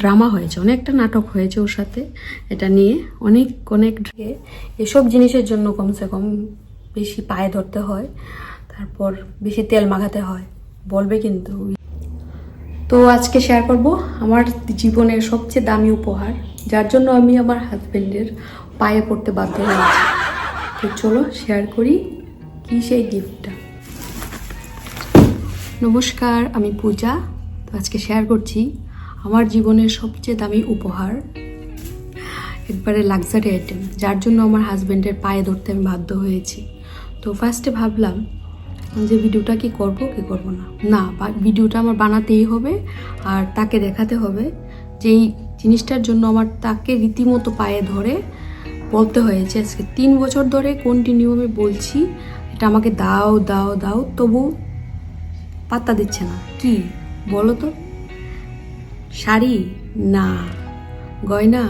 Drama হয়েছে, অনেকটা নাটক হয়েছে ওর সাথে এটা নিয়ে। অনেক এসব জিনিসের জন্য কমসে কম বেশি পায়ে ধরতে হয়, তারপর বেশি তেল মাখাতে হয়, বলবে কিন্তু। তো আজকে শেয়ার করব আমার জীবনের সবচেয়ে দামি উপহার, যার জন্য আমি আমার হাজব্যান্ডের পায়ে পড়তে বাধ্য হয়েছি। তো চলো শেয়ার করি কি সেই গিফটটা। নমস্কার, আমি পূজা। তো আজকে শেয়ার করছি আমার জীবনের সবচেয়ে দামি উপহার, একবারে লাক্সারি আইটেম, যার জন্য আমার হাজব্যান্ডের পায়ে ধরতে আমি বাধ্য হয়েছি। তো ফার্স্টে ভাবলাম যে ভিডিওটা কি করব কি করব না, ভিডিওটা আমার বানাতেই হবে আর তাকে দেখাতে হবে যে এই জিনিসটার জন্য আমার তাকে রীতিমতো পায়ে ধরে বলতে হয়েছে। আজকে 3 বছর ধরে কন্টিনিউ আমি বলছি এটা আমাকে দাও দাও দাও, তবু পাত্তা দিচ্ছে না। কি বলো তো? শাড়ি না, গয়না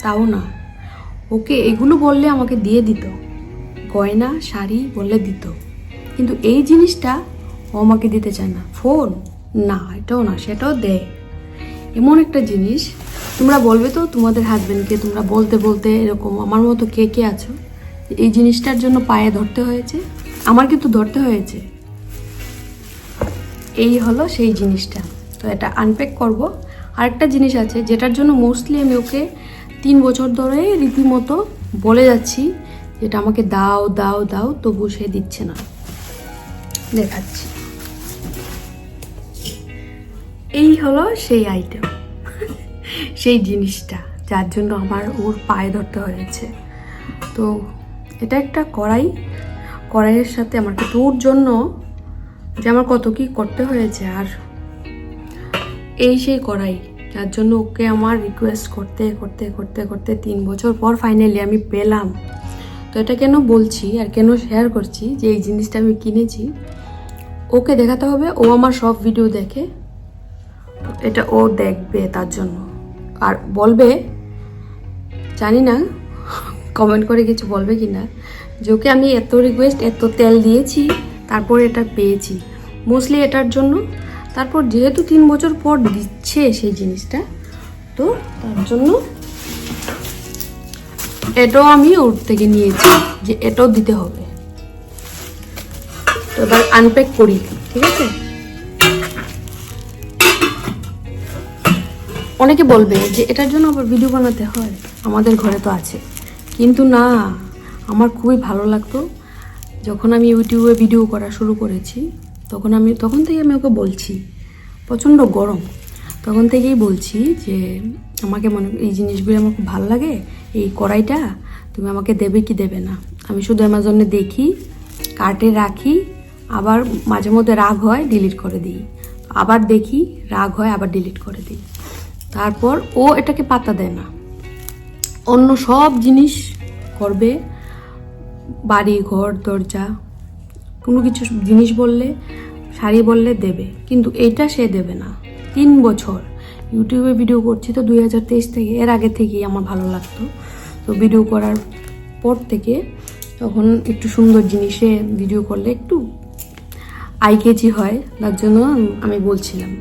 তাও না। ওকে এগুলো বললে আমাকে দিয়ে দিত, গয়না শাড়ি বললে দিত, কিন্তু এই জিনিসটা ও আমাকে দিতে চায় না। ফোন না, এটাও না, সেটাও দেয়। এমন একটা জিনিস, তোমরা বলবে তো তোমাদের হাজব্যান্ডকে, তোমরা বলতে বলতে এরকম আমার মতো কে কে আছো এই জিনিসটার জন্য পায়ে ধরতে হয়েছে? আমার কিন্তু ধরতে হয়েছে। এই হলো সেই জিনিসটা। তো এটা আনপ্যাক করব। আরেকটা জিনিস আছে যেটার জন্য মোস্টলি আমি ওকে 3 বছর ধরে রীতিমতো বলে যাচ্ছি যেটা আমাকে দাও দাও দাও, তবু সে দিচ্ছে না। দেখাচ্ছি, এই হলো সেই আইটেম, সেই জিনিসটা যার জন্য আমার ওর পায়ে ধরতে হয়েছে। তো এটা একটা কড়াইয়ের সাথে আমার কিন্তু ওর জন্য যে আমার কত কি করতে হয়েছে। আর এই সেই কড়াই যার জন্য ওকে আমার রিকোয়েস্ট করতে করতে করতে করতে 3 বছর পর ফাইনালি আমি পেলাম। তো এটা কেন বলছি আর কেন শেয়ার করছি যে এই জিনিসটা আমি কিনেছি, ওকে দেখাতে হবে। ও আমার সব ভিডিও দেখে, এটা ও দেখবে তার জন্য, আর বলবে, জানি না কমেন্ট করে কিছু বলবে কি না, যে ওকে আমি এত রিকোয়েস্ট এত তেল দিয়েছি তারপরে এটা পেয়েছি, মোস্টলি এটার জন্য। তারপর যেহেতু 3 বছর পর দিচ্ছে সেই জিনিসটা, তো তার জন্য এটাও আমি ওর থেকে নিয়েছি যে এটাও দিতে হবে। তো এবার আনপ্যাক করি, ঠিক আছে? অনেকে বলবে যে এটার জন্য আবার ভিডিও বানাতে হয়, আমাদের ঘরে তো আছে। কিন্তু না, আমার খুবই ভালো লাগতো যখন আমি ইউটিউবে ভিডিও করা শুরু করেছি। তখন থেকে আমি ওকে বলছি, প্রচণ্ড গরম, তখন থেকেই বলছি যে আমাকে এই জিনিসগুলো আমার খুব ভালো লাগে, এই কড়াইটা তুমি আমাকে দেবে কি দেবে না। আমি শুধু অ্যামাজনে দেখি, কার্টে রাখি, আবার মাঝে মধ্যে রাগ হয় ডিলিট করে দিই, আবার দেখি রাগ হয় আবার ডিলিট করে দিই। তারপর ও এটাকে পাত্তা দেয় না, অন্য সব জিনিস করবে, বাড়ি ঘর দরজা কোনো কিছু জিনিস বললে, শাড়ি বললে দেবে, কিন্তু এইটা সে দেবে না। 3 বছর ইউটিউবে ভিডিও করছি তো 2023 থেকে, এর আগে থেকেই আমার ভালো লাগতো। তো ভিডিও করার পর থেকে তখন একটু সুন্দর জিনিসে ভিডিও করলে একটু আইকেজি হয়, তার জন্য আমি বলছিলাম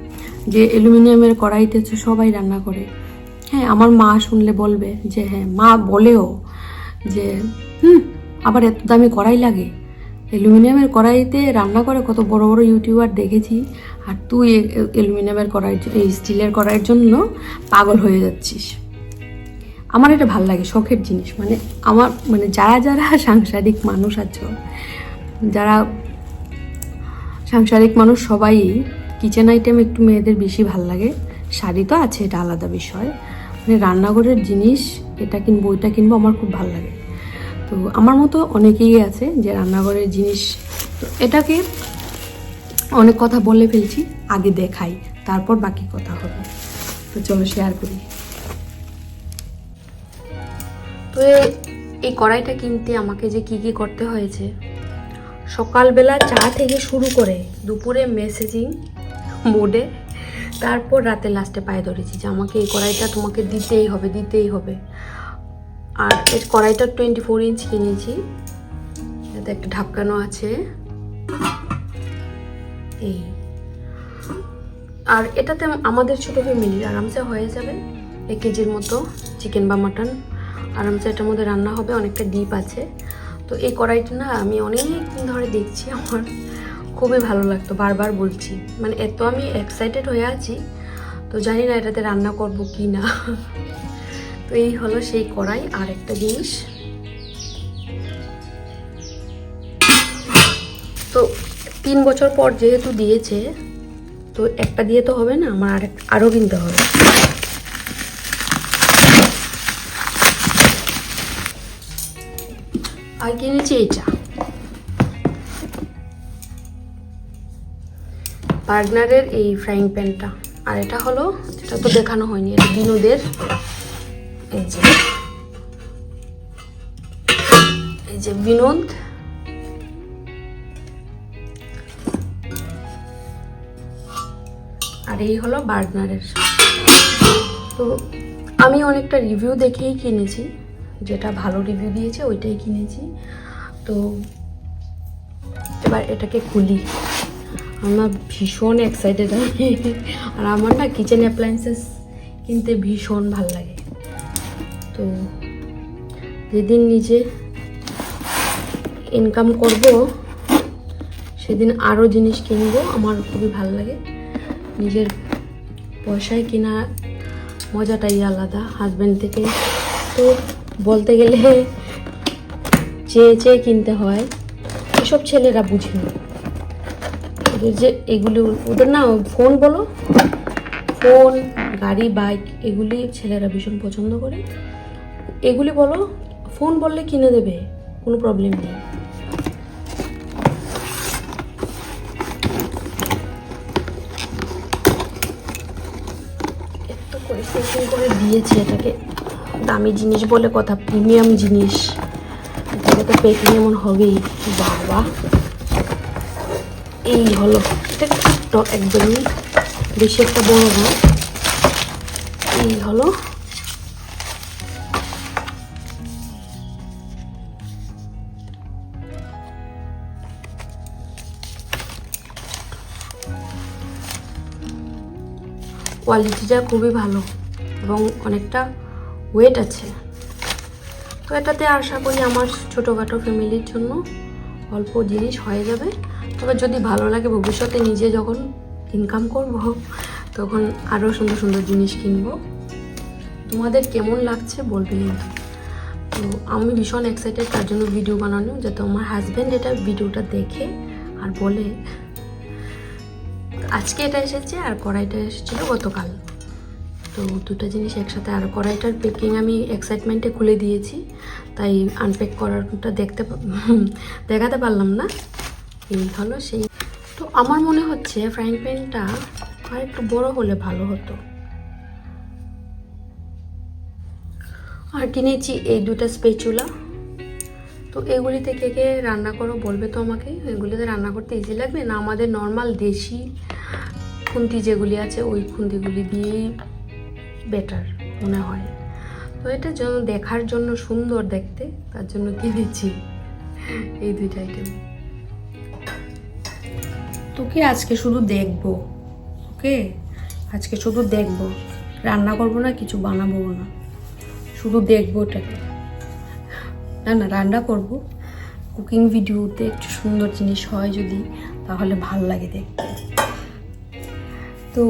যে অ্যালুমিনিয়ামের কড়াইতে সবাই রান্না করে। হ্যাঁ, আমার মা শুনলে বলবে যে, হ্যাঁ মা বলেও যে আবার এত দামি কড়াই লাগে, অ্যালুমিনিয়ামের কড়াইতে রান্না করে কত বড় বড় ইউটিউবার দেখেছি, আর তুই অ্যালুমিনিয়ামের কড়াই, এই স্টিলের কড়াইয়ের জন্য পাগল হয়ে যাচ্ছিস। আমার এটা ভাল লাগে, শখের জিনিস। মানে যারা সাংসারিক মানুষ আছো, যারা সাংসারিক মানুষ, সবাই কিচেন আইটেম একটু মেয়েদের বেশি ভাল লাগে। শাড়ি তো আছে, এটা আলাদা বিষয়, মানে রান্নাঘরের জিনিস এটা কিনবো ওইটা কিনবো আমার খুব ভাল লাগে। তো আমার মতো অনেকেই আছে যে রান্নাঘরের জিনিস, তো এটাকে অনেক কথা বলে ফেলছি, আগে দেখাই তারপর বাকি কথা হবে। তো চলো শেয়ার করি। তো এই কড়াইটা কিনতে আমাকে যে কি কি করতে হয়েছে, সকালবেলা চা থেকে শুরু করে দুপুরে মেসেজিং মোডে, তারপর রাতে লাস্টে পায়ে ধরেছি যে আমাকে এই কড়াইটা তোমাকে দিতেই হবে। আর এর কড়াইটা 24 ইঞ্চ কিনেছি, এতে একটা ঢাকনো আছে। এই আর এটাতে আমাদের ছোটো ফ্যামিলির আরামসে হয়ে যাবে 1 কেজির মতো চিকেন বা মাটন আরামসে এটার মধ্যে রান্না হবে। অনেকটা ডিপ আছে। তো এই কড়াইটা না আমি অনেক দিন ধরে দেখছি, আমার খুবই ভালো লাগতো, বারবার বলছি, মানে এত আমি এক্সাইটেড হয়ে আছি। তো জানি না এটাতে রান্না করব কি না। তো এই হলো সেই কড়াই। আর একটা জিনিস, তো 3 বছর পর যেহেতু দিয়েছে, তো একটা দিয়ে তো হবে না, আমার আরও কিনতে হবে। আর কিনেছি এইটা বার্গনারের এই ফ্রাইং প্যানটা। আর এটা হলো, এটা তো দেখানো হয়নি, এটা বিনোদের এই যে বিনোদ। আর এই হলো বার্গনারের। তো আমি অনেকটা রিভিউ দেখেই কিনেছি, যেটা ভালো রিভিউ দিয়েছে ওইটাই কিনেছি। তো এবার এটাকে খুলি। আমার ভীষণ এক্সাইটেড আমি। আর আমার না কিচেন অ্যাপ্লায়েন্সেস কিনতে ভীষণ ভাল লাগে। তো যেদিন নিজে ইনকাম করব সেদিন আরও জিনিস কিনবো। আমার খুবই ভালো লাগে, নিজের পয়সায় কেনা মজাটাই আলাদা। হাজব্যান্ড থেকে তো বলতে গেলে চেয়ে চেয়ে কিনতে হয়, এসব ছেলেরা বুঝে না। ওদের যে এগুলো, ওদের না ফোন বলো, ফোন, গাড়ি, বাইক, এগুলি ছেলেরা ভীষণ পছন্দ করে। এগুলি বলো, ফোন বললে কিনে দেবে, কোনো প্রবলেম নেই। এত করে সেটিং করে দিয়েছে, এটাকে দামি জিনিস বলে কথা, প্রিমিয়াম জিনিস, এটাকে তো পেকিং এমন হবেই। বাবা, এই হলো, এটা ছোট্ট একদমই, বেশি একটা বড় না। এই হলো কোয়ালিটিটা, খুবই ভালো এবং অনেকটা ওয়েট আছে। তো এটাতে আশা করি আমার ছোটোখাটো ফ্যামিলির জন্য অল্প জিনিস হয়ে যাবে। তবে যদি ভালো লাগে ভবিষ্যতে নিজে যখন ইনকাম করব তখন আরও সুন্দর সুন্দর জিনিস কিনবো। তোমাদের কেমন লাগছে বলবে কিন্তু। তো আমি ভীষণ এক্সাইটেড তার জন্য ভিডিও বানানো, যাতে আমার হাজব্যান্ড এটা ভিডিওটা দেখে আর বলে আজকে এটা এসেছে আর কড়াইটা এসেছিলো গতকাল। তো দুটো জিনিস একসাথে। আর কড়াইটার প্যাকিং আমি এক্সাইটমেন্টে খুলে দিয়েছি, তাই আনপ্যাক করারটা দেখাতে পারলাম না। এই হলো সেই। তো আমার মনে হচ্ছে ফ্রাইং প্যানটা আর একটু বড় হলে ভালো হতো। আর কিনেছি এই দুটো স্প্যাচুলা। তো এগুলিতে কে কে রান্না করো বলবে তো আমাকে। এগুলিতে রান্না করতে ইজি লাগবে না আমাদের নর্মাল দেশি খুন্তি যেগুলি আছে ওই খুন্তিগুলি দিয়েই বেটার মনে হয়। তো এটা জন্য দেখার জন্য সুন্দর দেখতে, তার জন্য কিনেছি এই দুইটা আইটেম। তোকে আজকে শুধু দেখবো, ওকে? আজকে শুধু দেখবো, রান্না করবো না, কিছু বানাবো না, শুধু দেখবো ওটাকে। না না, রান্না করবো। কুকিং ভিডিওতে একটু সুন্দর জিনিস হয় যদি, তাহলে ভালো লাগে দেখতে। তো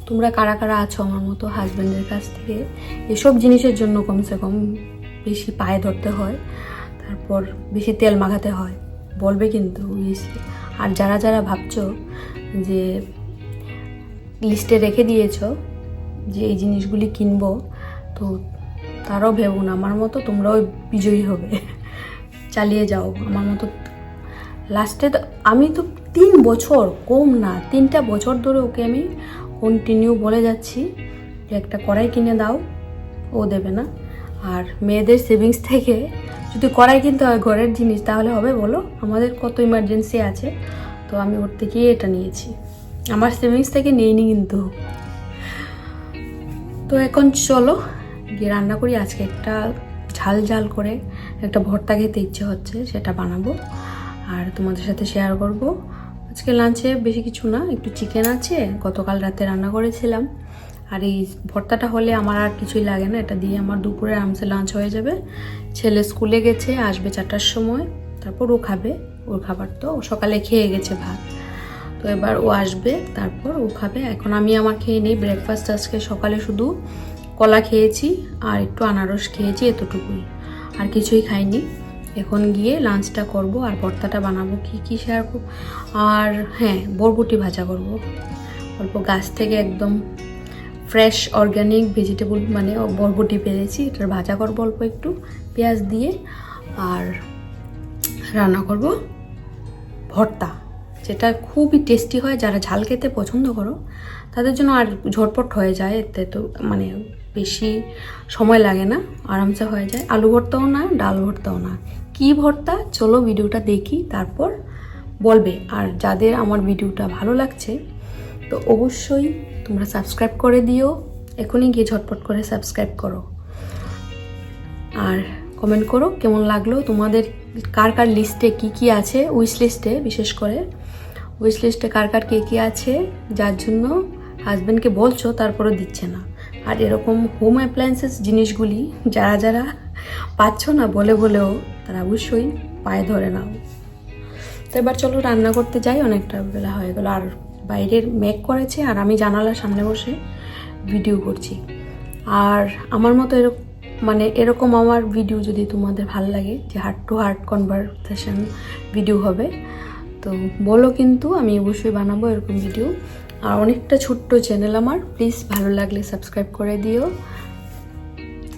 তোমরা কারা কারা আছো আমার মতো হাজব্যান্ডের কাছ থেকে এসব জিনিসের জন্য কমসে কম বেশি পায়ে ধরতে হয়, তারপর বেশি তেল মাখাতে হয়, বলবে কিন্তু বেশি। আর যারা যারা ভাবছো যে লিস্টে রেখে দিয়েছো যে এই জিনিসগুলি কিনবো, তো তারাও ভেবো না আমার মতো তোমরাও বিজয়ী হবে। চালিয়ে যাও আমার মতো। লাস্টে তো আমি তো 3 বছর, কম না 3টা বছর ধরে ওকে আমি কন্টিনিউ বলে যাচ্ছি যে একটা কড়াই কিনে দাও, ও দেবে না। আর মেয়েদের সেভিংস থেকে যদি কড়াই কিনতে হয় ঘরের জিনিস, তাহলে হবে বলো? আমাদের কত ইমার্জেন্সি আছে। তো আমি ওর থেকেই এটা নিয়েছি, আমার সেভিংস থেকে নিইনি কিন্তু। তো এখন চলো গিয়ে রান্না করি। আজকে একটা ঝাল ঝাল করে একটা ভর্তা খেতে ইচ্ছে হচ্ছে, সেটা বানাবো আর তোমাদের সাথে শেয়ার করব। আজকে লাঞ্চে বেশি কিছু না, একটু চিকেন আছে, গতকাল রাতে রান্না করেছিলাম। আর এই ভর্তাটা হলে আমার আর কিছুই লাগে না, এটা দিয়ে আমার দুপুরে আরামসে লাঞ্চ হয়ে যাবে। ছেলে স্কুলে গেছে, আসবে 4টার সময়, তারপর ও খাবে। ওর খাবার তো ও সকালে খেয়ে গেছে ভাত, তো এবার ও আসবে, তারপর ও খাবে। এখন আমি আমার খেয়ে নিই ব্রেকফাস্ট। আজকে সকালে শুধু কলা খেয়েছি আর একটু আনারস খেয়েছি, এতটুকুই, আর কিছুই খাইনি। এখন গিয়ে লাঞ্চটা করব আর ভর্তাটা বানাবো, কি শেয়ার করব। আর হ্যাঁ, বরবটি ভাজা করব, অল্প গাছ থেকে একদম ফ্রেশ অর্গানিক ভেজিটেবল মানে বরবটি পেরেছি, এটার ভাজা করবো অল্প একটু পেঁয়াজ দিয়ে। আর রান্না করব ভর্তা, যেটা খুবই টেস্টি হয়। যারা ঝাল খেতে পছন্দ করো তাদের জন্য আর ঝটপট হয়ে যায়, এতে তো মানে বেশি সময় লাগে না, আরামসে হয়ে যায়। আলু ভর্তাও না, ডাল ভর্তাও না, কি ভর্তা চলো ভিডিওটা দেখি, তারপর বলবে। আর যাদের আমার ভিডিওটা ভালো লাগছে তো অবশ্যই তোমরা সাবস্ক্রাইব করে দিও, এখনই গিয়ে ঝটপট করে সাবস্ক্রাইব করো। আর কমেন্ট করো কেমন লাগলো তোমাদের, কার কার লিস্টে কি আছে, উইশ লিস্টে, বিশেষ করে উইশ লিস্টে কার কার কে আছে, যার জন্য হাজব্যান্ডকে বলছো তারপরে দিচ্ছে না। আর এরকম হোম অ্যাপ্লায়েন্সেস জিনিসগুলি যারা যারা পাচ্ছ না বলেও, তারা অবশ্যই পায়ে ধরে নাও। তো এবার চলো রান্না করতে যাই, অনেকটা বেলা হয়ে গেল। আর বাইরের মেঘ করেছে, আর আমি জানালার সামনে বসে ভিডিও করছি। আর আমার মতো এরকম আমার ভিডিও যদি তোমাদের ভালো লাগে, যে heart to heart conversation video হবে, তো বলো, কিন্তু আমি অবশ্যই বানাবো এরকম ভিডিও। আর অনেকটা ছোট্ট চ্যানেল আমার, প্লিজ ভালো লাগলে সাবস্ক্রাইব করে দিও।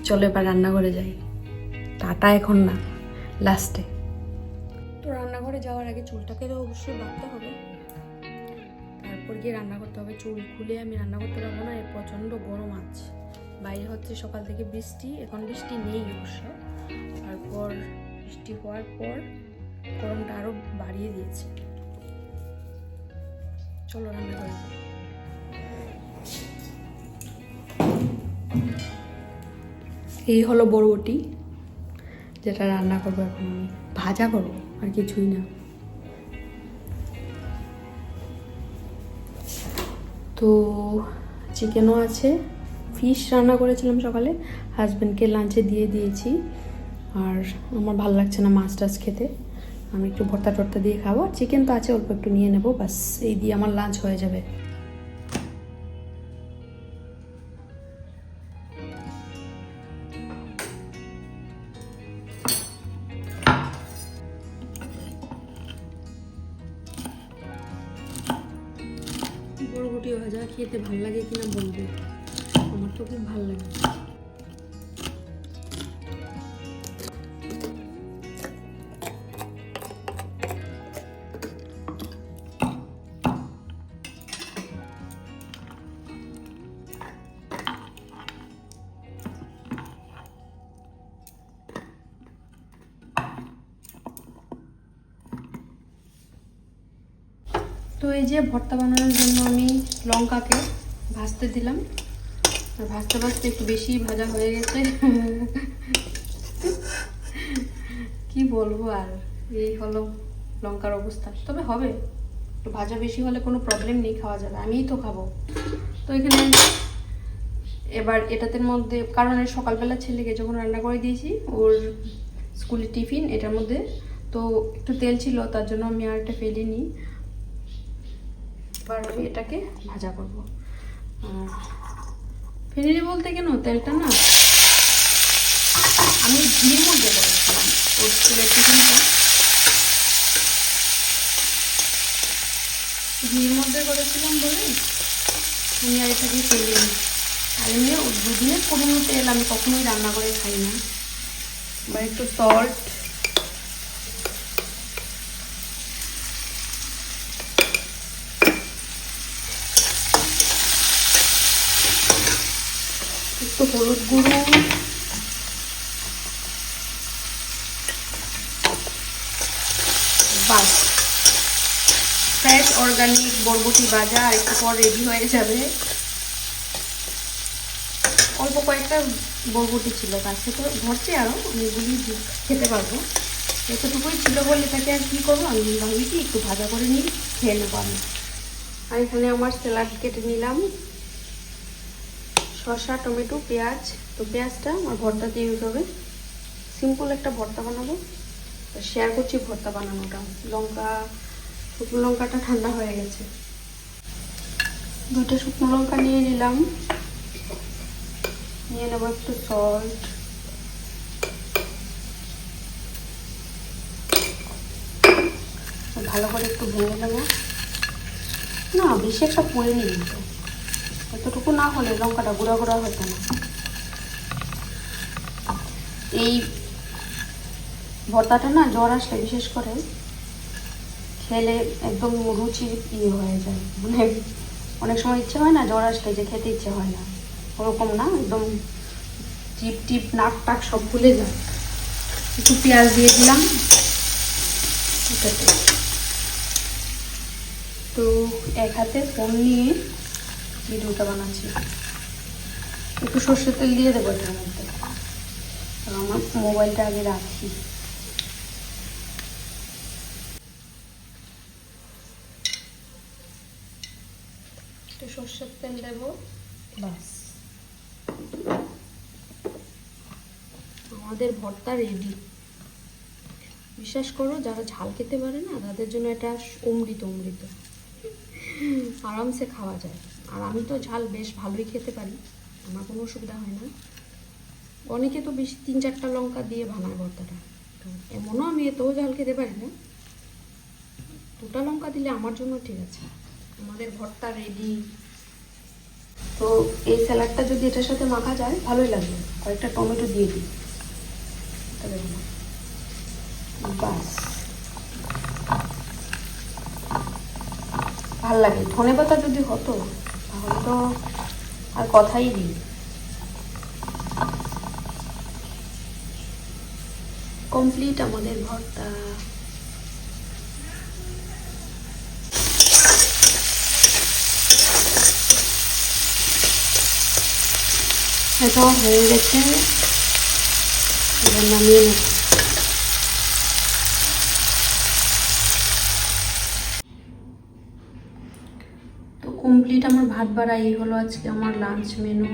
চলো এবার রান্নাঘরে যাই, টাটা এখন না, লাস্টে। তো রান্নাঘরে যাওয়ার আগে চুলটাকে তো অবশ্যই বাঁধতে হবে, তারপর গিয়ে রান্না করতে হবে। চুল খুলে আমি রান্না করতে পারবো না, প্রচণ্ড গরম আছে। বাইরে হচ্ছে সকাল থেকে বৃষ্টি, এখন বৃষ্টি নেই অবশ্য। তারপর বৃষ্টি হওয়ার পর গরমটা আরও বাড়িয়ে দিয়েছে। চলো রান্না করে। এই হলো বরবটি, যেটা রান্না করবো এখন আমি, ভাজা করবো আর কিছুই না। তো চিকেনও আছে, ফিশ রান্না করেছিলাম সকালে, হাজব্যান্ডকে লাঞ্চে দিয়ে দিয়েছি। আর আমার ভালো লাগছে না মাছ টাছ খেতে, আমি একটু ভর্তা টর্তা দিয়ে খাবো। আর চিকেন তো আছে, অল্প একটু নিয়ে নেবো, বাস এই দিয়ে আমার লাঞ্চ হয়ে যাবে। বরবটি ভাজা খেতে ভালো লাগে কিনা বলবে, আমার তো খুব ভালো লাগে। তো এই যে ভর্তা বানানোর জন্য আমি লঙ্কাকে ভাজতে দিলাম, আর ভাজতে ভাজতে একটু বেশি ভাজা হয়ে গেছে। কি বলবো, আর এই হলো লঙ্কার অবস্থা। তবে হবে, একটু ভাজা বেশি হলে কোনো প্রবলেম নেই, খাওয়া যাবে, আমিই তো খাবো। তো এখানে এবার এটাতে মধ্যে, কারণ সকালবেলা ছেলেকে যখন রান্না করে দিয়েছি ওর স্কুলের টিফিন, এটার মধ্যে তো একটু তেল ছিল, তার জন্য আমি আর একটা ফেলিনি। এবার আমি এটাকে ভাজা করব। ফেলিনি বলতে কেন, তেলটা না আমি ঘির মধ্যে করেছিলাম, ওর স্কুলের টিফিনটা ঘির মধ্যে করেছিলাম বলে আমি আর এটাকে ফেলিনি। আর এমনি দুদিনের পুরনো তেল আমি কখনোই রান্না করে খাই না। এবার একটু সল্ট, একটু হলুদ গুঁড়ো, বাস, ফ্রেশ অর্গানিক বরবটি ভাজা আর একটু পর রেডি হয়ে যাবে। অল্প কয়েকটা বরবটি ছিল, কাছে তো ভরছে, আরও অনেকগুলি খেতে পারবো। এতটুকুই ছিল বলে এটাকে আর কী করবো, আমি ভাবি কি একটু ভাজা করে নিই, খেয়ে নেবো আমি। আর এখানে আমার স্যালাড কেটে নিলাম, শসা, টমেটো, পেঁয়াজ। তো পেঁয়াজটা আমার ভর্তাতে ইউজ হবে, সিম্পল একটা ভর্তা বানাবো। শেয়ার করছি ভর্তা বানানোটা। শুকনো লঙ্কাটা ঠান্ডা হয়ে গেছে, 2টা শুকনো লঙ্কা নিয়ে নিলাম। নিয়ে নেবো একটু সল্ট, ভালো করে একটু ভেঙে নেবো। না বেশি একটা পুড়ে নিই, এতটুকু না হলে লঙ্কাটা গুঁড়া গুঁড়া হতো না। এই ভর্তাটা না জ্বর আসলে বিশেষ করে খেলে একদম রুচির হয়ে যায়, মানে অনেক সময় ইচ্ছে হয় না জ্বর আসলে যে খেতে ইচ্ছে হয় না, ওরকম না, একদম টিপ টিপ নাক টাক সব ভুলে যায়। একটু পেঁয়াজ দিয়ে দিলাম এটাতে। তো এক হাতে ফোন নিয়ে ভিডিওটা বানাচ্ছি। একটু সর্ষের তেল দিয়ে দেবো এটার মধ্যে, আমার মোবাইলটা আগে রাখি। একটু সর্ষের তেল দেবো, বাস আমাদের ভর্তা রেডি। বিশ্বাস করো যারা ঝাল খেতে পারে না তাদের জন্য এটা অমৃত অমৃত, আরামসে খাওয়া যায়। আর আমি তো ঝাল বেশ ভালোই খেতে পারি, আমার কোনো অসুবিধা হয় না। অনেকে তো বেশি 3-4টা লঙ্কা দিয়ে বানায় ভর্তাটা, তো এমনও আমি এতও ঝাল খেতে পারি না, 2টা লঙ্কা দিলে আমার জন্য ঠিক আছে। আমাদের ভর্তা রেডি। তো এই স্যালাডটা যদি এটার সাথে মাখা যায় ভালোই লাগবে। কয়েকটা টমেটো দিয়ে দিই, বাস ভাল লাগে। ধনেপাতা যদি হতো তাহলে তো আর কথাই নেই। কমপ্লিট আমাদের ভর্তা। এটা হয়ে গেছে, এবার নামিয়ে নেব। তো কমপ্লিট আমার ভাত বাড়া। এই হলো আজকে আমার লাঞ্চ মেনু।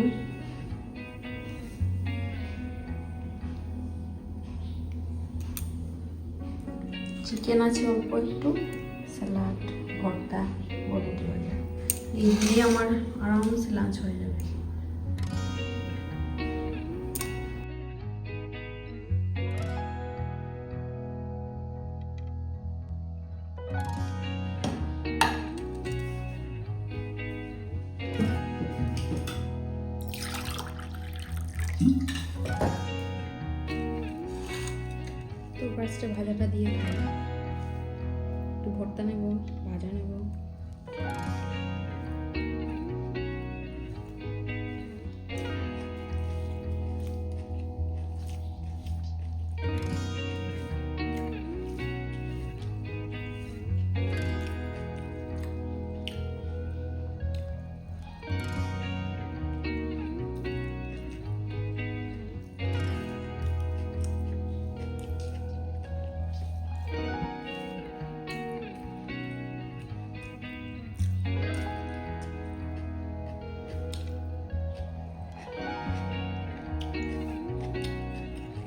চিকেন আছে অল্প একটু, স্যালাড, ভর্তা, বরবটি ভাজা, এই দিয়ে আমার আরামসে লাঞ্চ হয়ে যাবে। তো ফার্স্টে ভাজাটা দিয়ে খাই, একটু ভর্তা নেব, ভাজা নেব।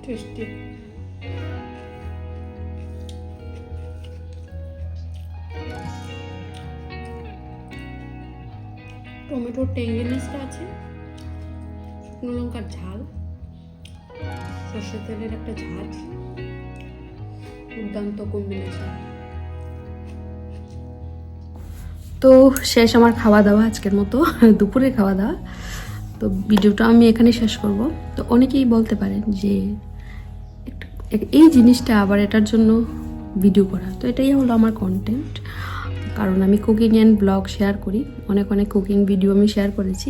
টেস্টি। টমেটোর ট্যাঙ্গিনেসটা আছে, শুকনো লঙ্কার ঝাল, সর্ষের তেলের একটা ঝাঁজ, দুর্দান্ত কম্বিনেশন। তো শেষ আমার খাওয়া দাওয়া আজকের মতো, দুপুরে খাওয়া দাওয়া। তো ভিডিওটা আমি এখানে শেষ করব। তো অনেকেই বলতে পারেন যে এই জিনিসটা আবার এটার জন্য ভিডিও করা, তো এটাই হলো আমার কন্টেন্ট। কারণ আমি কুকিং অ্যান্ড ব্লগ শেয়ার করি, অনেক কুকিং ভিডিও আমি শেয়ার করেছি,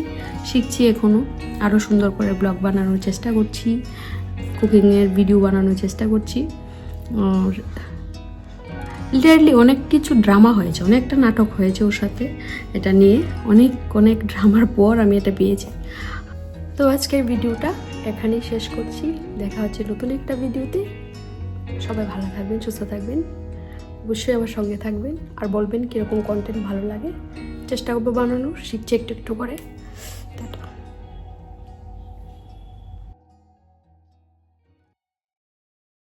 শিখছি এখনও আরও সুন্দর করে ব্লগ বানানোর চেষ্টা করছি, কুকিংয়ের ভিডিও বানানোর চেষ্টা করছি। আর লিটারলি অনেক কিছু ড্রামা হয়েছে, অনেকটা নাটক হয়েছে ওর সাথে, এটা নিয়ে অনেক ড্রামার পর আমি এটা পেয়েছি। তো আজকের ভিডিওটা এখানেই শেষ করছি, দেখা হচ্ছে নতুন একটা ভিডিওতে। সবাই ভালো থাকবেন, সুস্থ থাকবেন, অবশ্যই আমার সঙ্গে থাকবেন আর বলবেন কীরকম কন্টেন্ট ভালো লাগে। চেষ্টা করবো বানানোর, শিখছি একটু একটু করে।